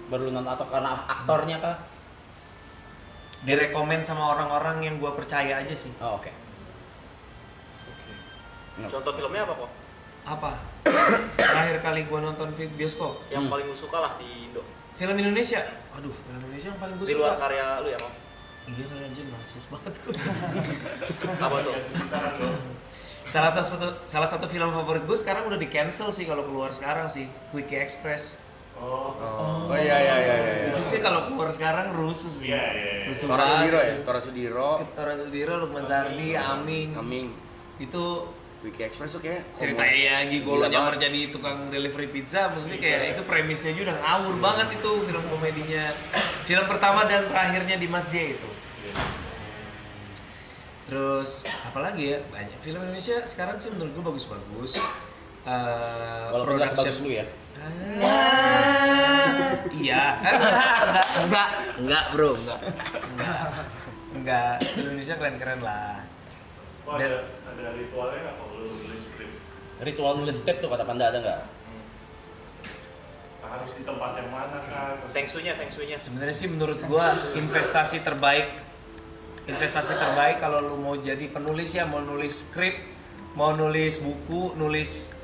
Baru lu nonton atau karena aktornya kah?
Direkomend sama orang-orang yang gua percaya aja sih.
Oh, oke.
Contoh filmnya apa kok?
Apa? Terakhir kali gua nonton film bioskop
Yang paling lu suka lah di Indo.
film Indonesia. Aduh, film Indonesia yang paling gua
Di
suka.
luar karya lu ya kok?
Iya kali anjir, narsis banget gua.
Apa tuh?
Salah satu film favorit gue sekarang udah di cancel sih kalau keluar sekarang sih, Quickie Express.
Oh iya.
Itu sih kalau keluar sekarang rusuh sih.
Iya, iya, iya.
Rusuh
Tora
banget.
Sudiro ya? Tora Sudiro.
Tora Sudiro, Lukman Sardi, Aming.
Aming.
Itu
Quickie Express tuh kayak
ceritanya ya Gigolo
Gila
nyamar
banget.
jadi tukang delivery pizza, maksudnya kayak itu premisnya aja udah ngawur banget itu film komedinya. Film pertama dan terakhirnya Dimas J itu. Terus apalagi ya, banyak film Indonesia sekarang sih menurut gue bagus-bagus.
Walaupun nggak sebagus lu ya.
Iya, enggak bro, enggak. Indonesia keren-keren lah.
Wah, ada ritualnya nggak kalau lu nulis skrip?
Ritual nulis skrip tuh kata Panda ada nggak?
Harus di tempat yang mana kan?
Feng Shui-nya.
Sebenarnya sih menurut gua investasi terbaik kalau lu mau jadi penulis ya, mau nulis skrip, mau nulis buku, nulis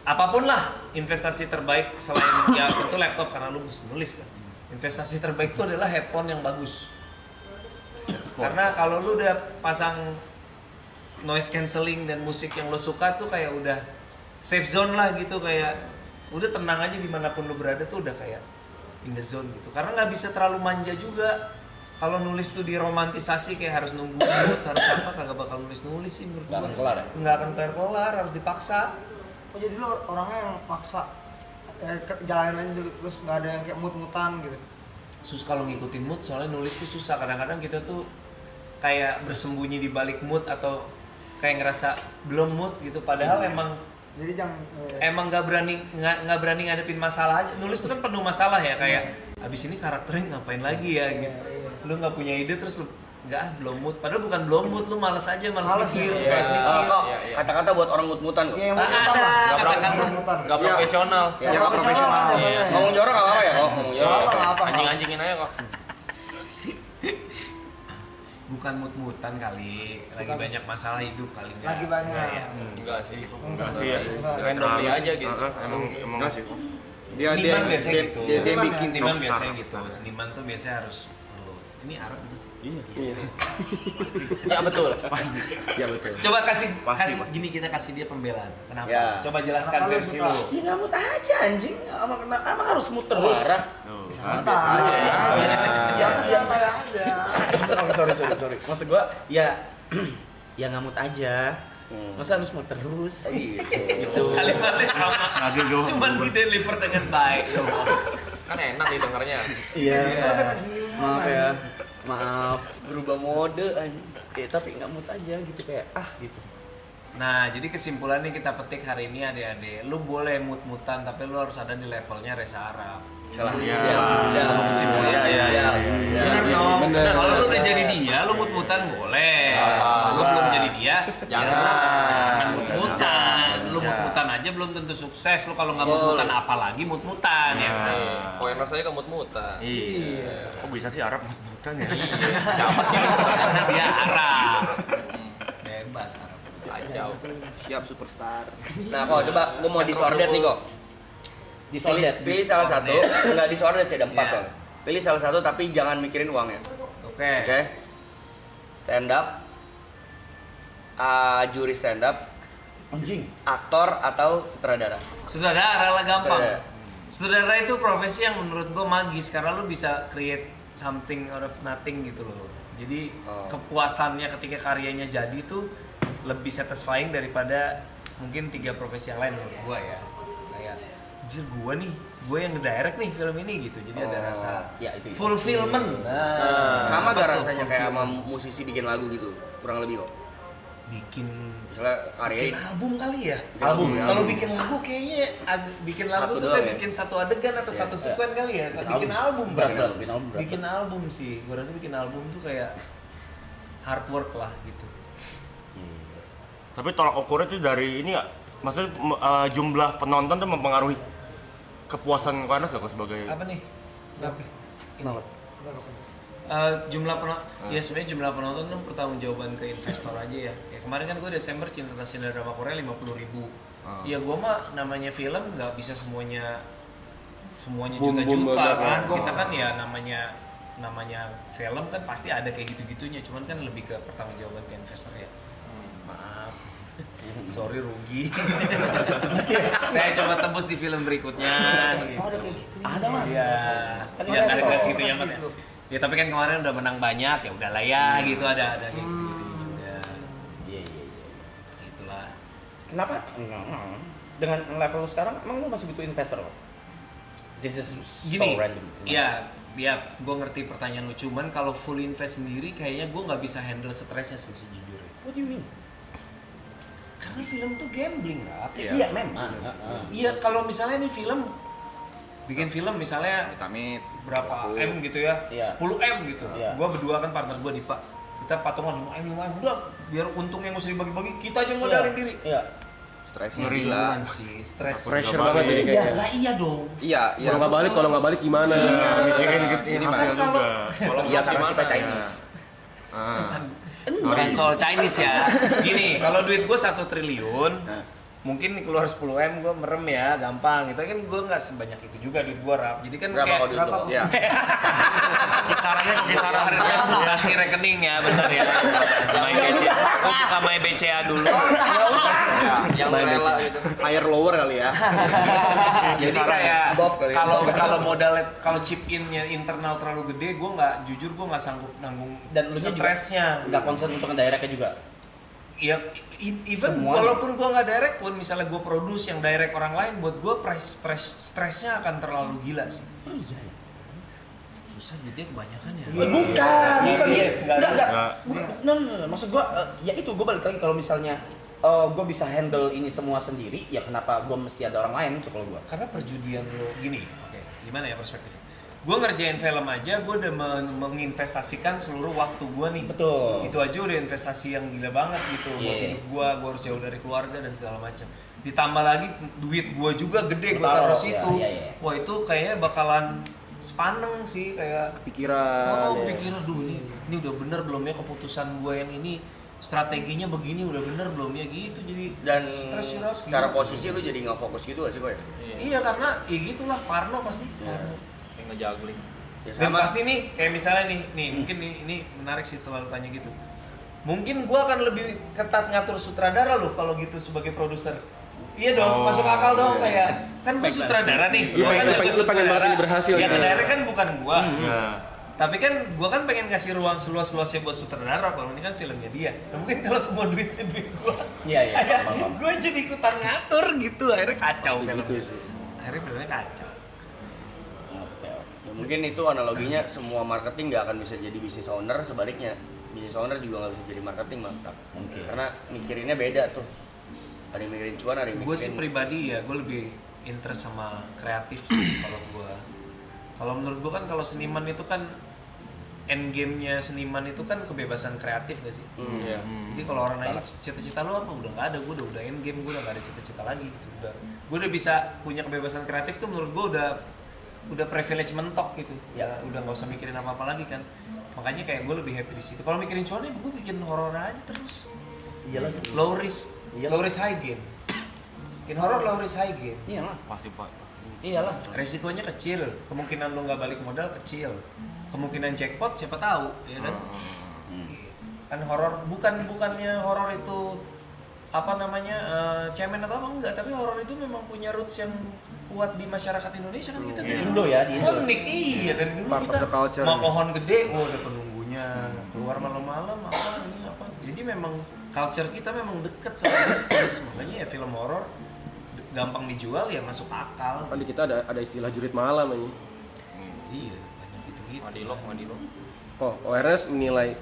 apapun lah, investasi terbaik selain ya tentu laptop karena lu bisa nulis kan. Investasi terbaik itu adalah headphone yang bagus. Karena kalau lu udah pasang noise cancelling dan musik yang lo suka tuh kayak udah safe zone lah gitu, kayak udah tenang aja dimanapun lo berada tuh udah kayak in the zone gitu. Karena nggak bisa terlalu manja juga. Kalau nulis tuh diromantisasi kayak harus nunggu mood, harus apa, kagak bakal nulis sih menurut
Nggak
gua.
akan kelar ya?
Nggak akan kelar, harus dipaksa.
Oh jadi lo orangnya yang paksa jalanin aja dulu, terus nggak ada yang kayak mut-mutan gitu.
Kalau ngikutin mood, soalnya nulis tuh susah. Kadang-kadang kita tuh kayak bersembunyi di balik mood atau kayak ngerasa belum mood gitu. Padahal
Jadi jangan
emang nggak berani ngadepin masalah aja. Nulis tuh kan penuh masalah ya, kayak abis ini karakternya ngapain lagi ya gitu. Lu nggak punya ide terus lu belum mood. Padahal bukan belum mood, lu males aja, males
Males
mikir,
ya.
males mikir.
Kok kata-kata buat orang mut-mutan kok.
Iya, yang mut-mutan
Ada,
lah.
kata-kata.
Mut-mutan.
Gak profesional.
Ya,
Yang
nggak profesional.
aja,
Iya.
makanya.
Ngomong jorok nggak apa-apa ya? Oh, ngomong jorok.
Nggak apa-apa.
Anjing-anjingin aja kok.
Bukan mood-mutan kali, lagi banyak masalah hidup kali nggak?
Lagi banyak.
Nggak ya.
Enggak sih.
Enggak
sih ya.
Enggak.
Randomly aja gitu.
Emang
Enggak sih.
Seniman biasanya gitu.
dia
bikin
Seniman
rockstar.
biasanya gitu. Seniman tuh biasanya harus ini Arab bukan sih?
Ya betul.
Iya betul.
Coba kasih
Pasti,
gini, kita kasih dia pembelaan. Kenapa?
Ya.
Coba jelaskan
Kenapa lu
versi
suka?
lu.
Ya nggak mut aja anjing. Emang harus mut terus?
Marah.
Santai. Santai aja.
Sorry. Maksud gua ya ya nggak mut aja. Masa harus mut terus?
Gitu.
Kalimatnya sama.
Adil doang.
Cuman di deliver dengan baik.
Kan enak nih dengarnya.
Iya.
Kita dengan senyuman.
Maaf ya. Maaf.
Berubah mode anjing.
Tapi nggak mut aja gitu kayak gitu.
Nah, jadi kesimpulannya kita petik hari ini adik-adik, lu boleh mut-mutan tapi lu harus ada di levelnya Reza Arab.
Salah.
Kalau kesimpulannya bener dong.
Bener.
Kalau lu udah jadi dia, lu mut-mutan boleh. Lu belum jadi dia,
Jangan.
mut-mutan. Lu mut-mutan aja belum tentu sukses. Lu kalau nggak mut-mutan apalagi mut-mutan ya.
Koin rasanya kemut-mutan.
Iya. Kok bisa sih Arab bukan ya?
Siapa sih?
Karena dia Arab. Bebas Arab.
Kacau.
Siap superstar. Nah, kok coba gua mau disordet nih kok.
Disordet.
Pilih salah satu, enggak disordet sih ada 4
Iya.
soalnya. Pilih salah satu tapi jangan mikirin uangnya.
Oke.
Oke. Stand up. Juri stand up,
Anjing.
aktor atau sutradara.
Sutradara lah gampang.
Sutradara.
Sutradara itu profesi yang menurut gue magis karena lu bisa create something out of nothing gitu loh. Jadi kepuasannya ketika karyanya jadi tuh lebih satisfying daripada mungkin 3 profesi yang lain menurut gua ya. Kayak anjir gue yang ngedirect nih film ini gitu. Jadi ada rasa
Ya, itu.
fulfillment.
Sama
apa
gak
tuh
rasanya kayak sama
fulfillment?
musisi bikin lagu gitu? Kurang lebih kok.
bikin
Misalnya karya
album kali ya.
Album, ya.
Kalau bikin lagu kayaknya bikin lagu
Satu
tuh
doang
kayak
ya?
bikin satu adegan atau satu sekuen kali ya. Bikin album
berat,
bahkan.
bikin album berat.
Bikin album sih. Gue rasa bikin album tuh kayak hard work lah gitu.
Tapi tolak ukurnya tuh dari ini nggak? Maksudnya jumlah penonton tuh mempengaruhi kepuasan Karnas nggak kok sebagai?
Apa nih? Tapi
Kenapa?
jumlah penonton, ya sebenarnya jumlah penonton tuh pertanggungjawaban ke investor aja ya. Ya kemarin kan gue Desember Cinta Kasih Drama Korea 50.000. Ya gue mah namanya film nggak bisa semuanya juta-juta kan. Kita kan ya namanya film kan pasti ada kayak gitu-gitunya. Cuman kan lebih ke pertanggungjawaban ke investor ya. Maaf. Sorry rugi. Saya coba tembus di film berikutnya. Gitu.
Oh, ada kayak gitu.
Ada lah.
Iya.
Kan
Ya ada
investor.
kelas gitu ya, Mat, ya. Ya tapi kan kemarin udah menang banyak ya udahlah ya gitu ada kayak gitu juga.
Iya.
Itulah.
Kenapa? Dengan level lu sekarang, emang lu masih butuh investor loh? This is so
Gini,
random.
ya gue ngerti pertanyaan lu, cuman kalau full invest sendiri kayaknya gue nggak bisa handle stresnya sih sejujurnya.
What do you mean?
Karena film tuh gambling, Rap.
Iya, memang.
Iya, kalau misalnya nih bikin film misalnya
Amit.
berapa M gitu ya,
Iya.
10 M gitu.
Iya.
Gua berdua kan partner gua Dipa. Kita patungan 5 M, udah biar untungnya nggak usah dibagi-bagi, kita aja modalin diri.
Iya.
Stresnya
Ngeri
gila.
banget sih, stres.
Pressure
Nggak
banget
balik.
jadi
Iya.
kayaknya.
Lah iya dong.
Iya,
Kalau nggak balik gimana?
Mikirin gitu
Ini
hasil
kalau-
juga.
Iya, karena kita Chinese.
Bukan soal Chinese ya. Gini, kalau duit gua 1 triliun, mungkin keluar 10 M gue merem ya, gampang. Itu kan gue nggak sebanyak itu juga duit gue, Rap. Jadi kan
berapa
kayak
kau duit lo?
Iya.
Kisarannya kok kisaran.
harus kasih rekening ya, bener ya. Main BCA, gue buka main BCA dulu.
Yang
Main
rela
BCA.
gitu.
Higher lower kali ya.
Jadi kayak
Buff kali ya.
kalau modalnya kalau chip innya internal terlalu gede, gue nggak jujur gue nggak sanggup nanggung
Dan lu juga
stresnya.
nggak concern untuk ngedirect-nya juga.
Ya, even
Semuanya.
walaupun gua nggak direct pun, misalnya gua produce yang direct orang lain, buat gua stresnya akan terlalu gila sih.
Iya.
Susah duitnya kebanyakan ya.
Bukan.
Iya,
Enggak.
Nggak.
Bukan. No. Maksud gua ya itu gua balik lagi kalau misalnya gua bisa handle ini semua sendiri, ya kenapa gua mesti ada orang lain tuh kalau gua.
Karena perjudian lo gini, oke, gimana ya perspektifnya? Gua ngerjain film aja, gua udah menginvestasikan seluruh waktu gua nih.
Betul.
Itu aja udah investasi yang gila banget gitu. Buat
Iya.
hidup gua harus jauh dari keluarga dan segala macam. Ditambah lagi duit gua juga gede, gua
Taruh,
taruh
iya,
situ.
iya.
Wah itu kayaknya bakalan sepaneng sih, kayak
Pikiran.
pikir aduh ini udah bener belum ya keputusan gue yang ini, strateginya begini udah bener belum ya gitu, jadi
Dan
stres sih, Raf.
secara posisi lu jadi nggak fokus gitu gak sih kok ya?
Iya karena ya gitulah Parno pasti.
Iya.
Yang ngejuggling.
Ya
Dan
sama.
pasti nih kayak misalnya nih mungkin ini menarik sih selalu tanya gitu. Mungkin gue akan lebih ketat ngatur sutradara loh kalau gitu sebagai produser. Iya dong, masuk akal dong kayak kan gue sutradara nih.
Lu
Gua kan
pengen-
jago
lu pengen banget
sutradara.
ini berhasil
Yang
gitu.
ngedirect kan bukan gua.
Nah,
Tapi kan gua kan pengen kasih ruang seluas-luasnya buat sutradara, kalau ini kan filmnya dia. Nah, mungkin kalau semua duitnya duit gua.
Iya,
Kayak
paham.
gua jadi ikutan ngatur gitu, akhirnya kacau filmnya.
Gitu sih.
Akhirnya filmnya kacau.
Oke.
Ya, mungkin itu analoginya semua marketing nggak akan bisa jadi business owner, sebaliknya business owner juga nggak bisa jadi marketing mantap.
Mungkin.
Karena mikirinnya beda tuh. Ada yang mikirin cuan, ada yang
Gue sih
mikirin.
pribadi ya, gue lebih interest sama kreatif sih kalau gua. Kalau menurut gua kan kalau seniman itu kan end game-nya seniman itu kan kebebasan kreatif gak sih?
Iya.
Jadi kalau orang nanya cita-cita lu apa, udah nggak ada, gue udah end game, gue udah nggak ada cita-cita lagi gitu. Gue udah bisa punya kebebasan kreatif tuh menurut gue udah privilege mentok gitu. Ya udah nggak usah mikirin apa-apa lagi kan. Makanya kayak gue lebih happy di situ. Kalau mikirin cuan ya gue bikin horor aja terus.
Iya lagi.
Low risk, low risk high gain. Bikin horor low risk high gain.
Iyalah.
pasti Pak.
Iyalah.
Resikonya kecil, kemungkinan lu nggak balik modal kecil. Kemungkinan jackpot siapa tahu, ya kan? Kan horor bukannya horor itu apa namanya cemen atau apa enggak, tapi horor itu memang punya roots yang kuat di masyarakat Indonesia kan kita
Di Indo ya, di Indo.
Unik, iya dari dulu
Part of
kita
the culture.
mau pohon gede, oh ada penunggunya itunya, keluar malam-malam apa ini apa. Jadi memang culture kita memang deket sama bisnis, makanya ya film horor gampang dijual ya masuk akal.
Kan di kita ada istilah jurit malam ini.
Iya, banyak gitu-gitu.
Madilog.
Oh, Ernest menilai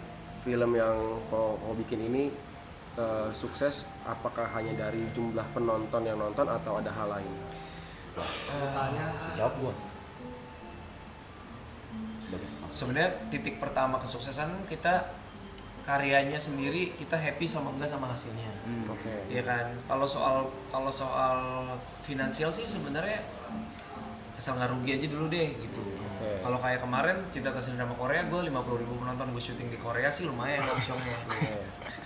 film yang kau bikin ini sukses apakah hanya dari jumlah penonton yang nonton atau ada hal lain?
Jawab gua.
Sebenarnya titik pertama kesuksesan kita karyanya sendiri, kita happy sama enggak sama hasilnya.
Oke.
Iya kan. Kalau soal finansial sih sebenarnya asal nggak rugi aja dulu deh gitu.
Oke.
Kalau kayak kemarin Cinta Atas Drama Korea, gue 50.000 penonton gue syuting di Korea sih lumayan opsinya.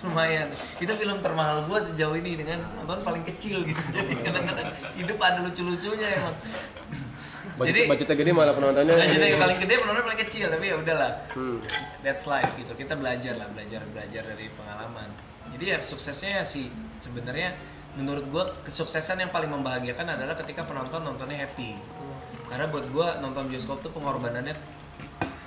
Lumayan. Itu film termahal gue sejauh ini dengan nonton paling kecil gitu. Jadi kadang-kadang hidup ada lucu-lucunya emang.
Budgetnya gede malah penontonnya.
Budgetnya yang paling gede, penontonnya paling kecil, tapi ya udahlah. That's life gitu. Kita belajar dari pengalaman. Jadi ya suksesnya sih sebenarnya menurut gue kesuksesan yang paling membahagiakan adalah ketika penonton nontonnya happy. Karena buat gue nonton bioskop tuh pengorbanannya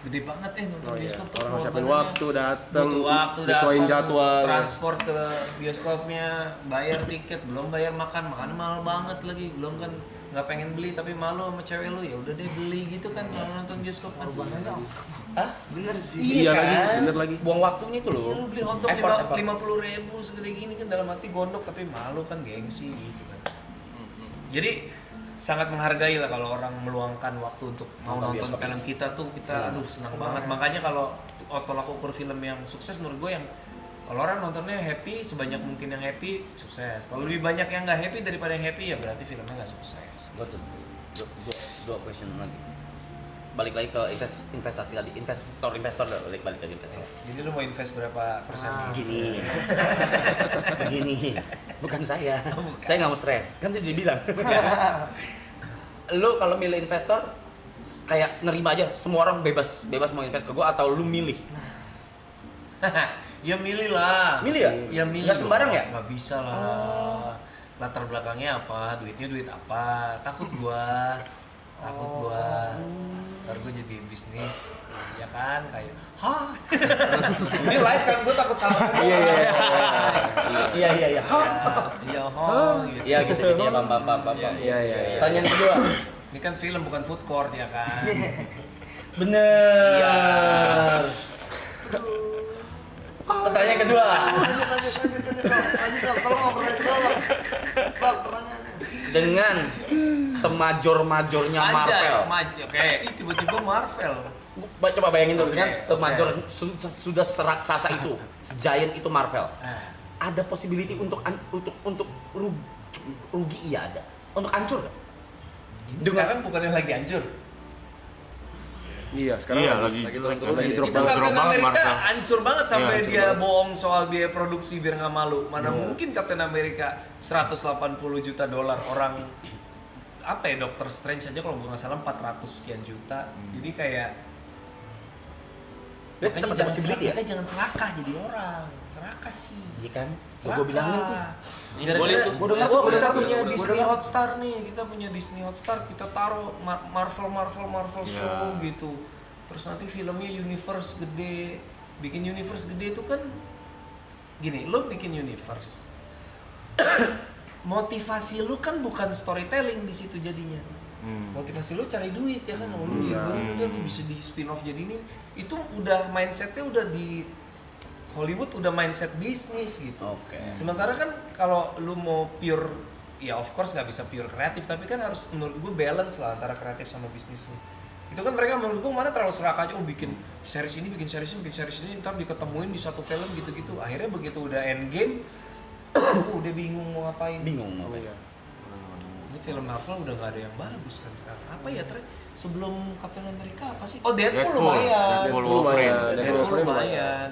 gede banget nonton bioskop tuh.
Orang siapin waktu datang,
butuh waktu
sesuaiin
datang,
jadwal,
transport ke bioskopnya, bayar tiket, belum bayar makan mahal banget lagi, belum kan nggak pengen beli tapi malu sama cewek lu, ya udah deh beli gitu kan kalau nonton bioskop kan. Hah? Bener sih.
Iya
kan?
lagi, bener lagi.
Buang waktunya itu
Iya,
loh.
lu beli hotdog
Effort.
50.000 segede gini kan dalam hati gondok tapi malu kan, gengsi gitu kan. Jadi sangat menghargai lah kalau orang meluangkan waktu untuk mau
Nonton
nonton
bioskop.
film kita tuh, kita aduh senang banget. Makanya kalau tolak ukur film yang sukses menurut gue yang kalau orang nontonnya happy, sebanyak mungkin yang happy, sukses. Kalau lebih banyak yang nggak happy daripada yang happy ya berarti filmnya nggak sukses.
Gua tuh dua question lagi. Balik lagi ke investasi tadi, investor balik lagi ke investasi.
Jadi lu mau invest berapa persen?
Begini, bukan saya. Saya nggak mau stres, kan tadi dibilang. Lu kalau milih investor, kayak nerima aja, semua orang bebas mau invest ke gua atau lu milih?
Ya milih lah.
Milih ya?
Ya milih.
Nggak sembarang ya?
Nggak bisa lah. Latar belakangnya apa? Duitnya duit apa? Takut gua. Ntar gua jadi bisnis, ya kan? Kayak, hah? Ini live kan, gua takut salah.
Iya.
Iya, gitu.
Iya gitu ya, pam.
Iya.
Pertanyaan kedua.
Ini kan film bukan food court ya kan?
Bener. Pertanyaan kedua. Dengan semajor-majornya Marvel.
Oke, tiba-tiba Marvel.
Coba bayangin dulu kan
Oke,
semajor sudah seraksasa itu, segiant itu Marvel. Ada possibility untuk rugi iya ada. Untuk hancur nggak?
Ini sekarang bukannya lagi hancur.
Iya, sekarang
lagi
drop
Itu
drop
Captain
banget
America
Marvel.
hancur banget sampai
Iya, hancur
dia
banget.
bohong soal biaya produksi biar nggak malu. Mana mungkin Captain America 180 juta dolar, orang apa ya, Doctor Strange aja kalau nggak salah 400 sekian juta. Jadi kayak makanya jangan serakah jadi orang. Serakah sih.
Iya kan?
Serakah.
Gue bilangin tuh.
Gara-gara kita punya Disney Hotstar nih, kita punya Disney Hotstar, kita taruh Marvel show gitu. Terus nanti filmnya universe gede, bikin universe gede itu kan gini, lo bikin universe. Motivasi lu kan bukan storytelling di situ jadinya. Motivasi lu cari duit ya kan, lu udah bisa di spin off jadi ini. Itu udah mindsetnya udah di Hollywood, udah mindset bisnis gitu.
Oke.
Sementara kan kalau lu mau pure, ya of course nggak bisa pure kreatif, tapi kan harus menurut gue balance lah antara kreatif sama bisnisnya. Itu kan mereka menurut gue mana terlalu serakah aja, bikin series ini, ntar diketemuin di satu film gitu-gitu. Akhirnya begitu udah end game, udah bingung mau ngapain. Ini film Marvel udah nggak ada yang bagus kan sekarang. Apa ya sebelum Captain America apa sih? Oh Deadpool lumayan. Deadpool lumayan.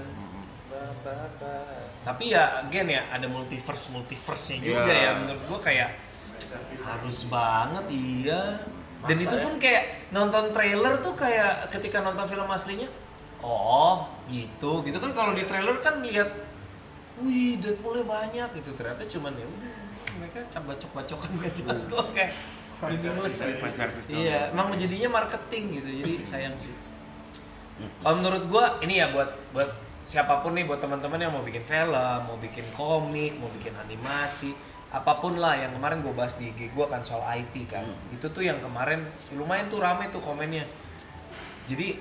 Tapi ya again ya ada multiverse-nya juga ya, menurut gua kayak harus banget iya. Dan itu pun kayak nonton trailer tuh kayak ketika nonton film aslinya, oh gitu kan. Kalau di trailer kan lihat, wih Deadpoolnya banyak gitu, ternyata cuman ya udah mereka bacok-bacokan gak jelas doang kayak meaningless. Iya, emang jadinya marketing gitu, jadi sayang sih. Kalau menurut gua ini ya buat siapapun nih, buat teman-teman yang mau bikin film, mau bikin komik, mau bikin animasi, apapun lah yang kemarin gue bahas di IG gue kan soal IP kan. Itu tuh yang kemarin lumayan tuh rame tuh komennya. Jadi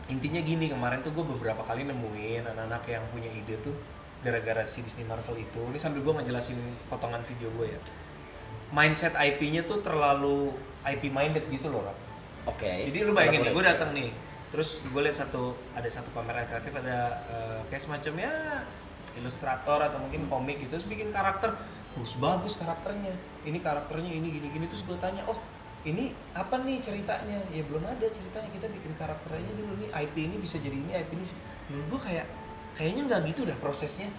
intinya gini, kemarin tuh gue beberapa kali nemuin anak-anak yang punya ide tuh gara-gara si Disney Marvel itu. Ini sambil gue ngejelasin potongan video gue ya. Mindset IP-nya tuh terlalu IP minded gitu loh, Rap.
Oke.
Jadi lu bayangin nih, gue datang nih, terus gue lihat ada satu pameran kreatif, ada kayak semacamnya ilustrator atau mungkin komik gitu, terus bikin karakter, bagus karakternya, ini karakternya ini gini-gini, terus gue tanya, oh ini apa nih ceritanya? Ya belum ada ceritanya, kita bikin karakter aja dulu nih, IP ini bisa jadi ini, IP ini. Menurut gue kayaknya nggak gitu dah prosesnya.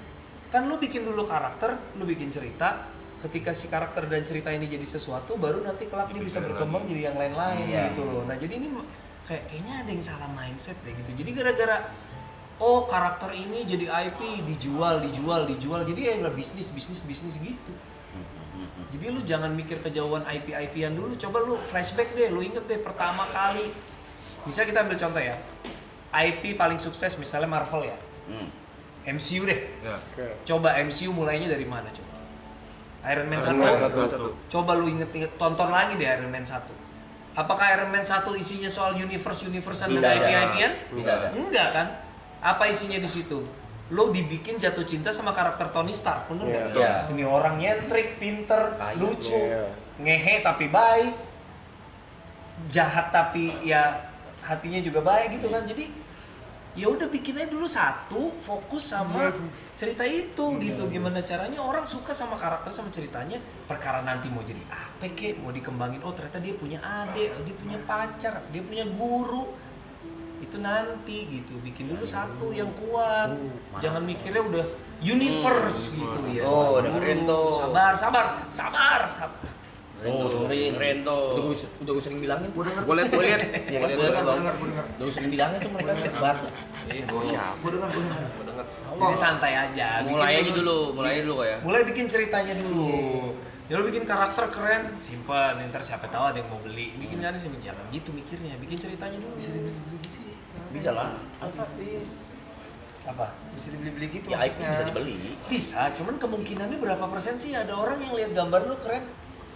Kan lu bikin dulu karakter, lu bikin cerita, ketika si karakter dan cerita ini jadi sesuatu, baru nanti kelak dia bisa berkembang jadi yang lain-lain gitu loh. Nah jadi ini kayaknya ada yang salah mindset deh gitu. Jadi gara-gara karakter ini jadi IP dijual, jadi ya bisnis gitu. Jadi lu jangan mikir kejauhan IP-IP-an dulu, coba lu flashback deh, lu inget deh pertama kali. Misalnya kita ambil contoh ya, IP paling sukses misalnya Marvel ya, MCU deh.
Ya.
Coba MCU mulainya dari mana coba? Iron Man 1. Coba lu inget-inget, tonton lagi deh Iron Man 1. Apakah Iron Man 1 isinya soal universe-universean dan IP-IP-an?
Tidak ada.
Enggak kan? Apa isinya di situ? Lo dibikin jatuh cinta sama karakter Tony Stark, bener nggak?
Iya.
Ini orang nyentrik, pinter,
Kayu.
lucu, ngehe tapi baik, jahat tapi ya hatinya juga baik gitu kan. Jadi ya udah bikin aja dulu satu, fokus sama cerita itu gitu. Gimana caranya orang suka sama karakter sama ceritanya, perkara nanti mau jadi apa kek, mau dikembangin, oh ternyata dia punya adik, dia punya pacar, dia punya guru, itu nanti gitu. Bikin dulu satu yang kuat, jangan mikirnya udah universe gitu ya.
Oh, dengerin tuh.
Sabar.
Dengerin tuh. Udah gue sering bilangin.
Gue denger.
Gue liat.
Ya,
Gue denger.
udah gue sering bilangin tuh mereka batu.
Gue denger.
Jadi santai aja.
Mulai aja
bikin
dulu kok ya.
Mulai bikin ceritanya dulu. Ya lu bikin karakter keren, simpan. Ntar siapa tahu ada yang mau beli. Bikin kan sih jangan gitu mikirnya. Bikin ceritanya dulu. Bisa dibeli sih.
Bisa lah.
Apa?
Bisa dibeli-beli gitu
Ya IP
maksudnya.
bisa dibeli.
Bisa, cuman kemungkinannya berapa persen sih ada orang yang lihat gambar lu keren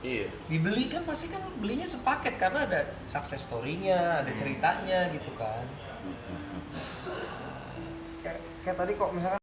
Iya.
dibeli kan, pasti kan belinya sepaket karena ada success story-nya, ada ceritanya gitu kan.
Kayak tadi kok misalkan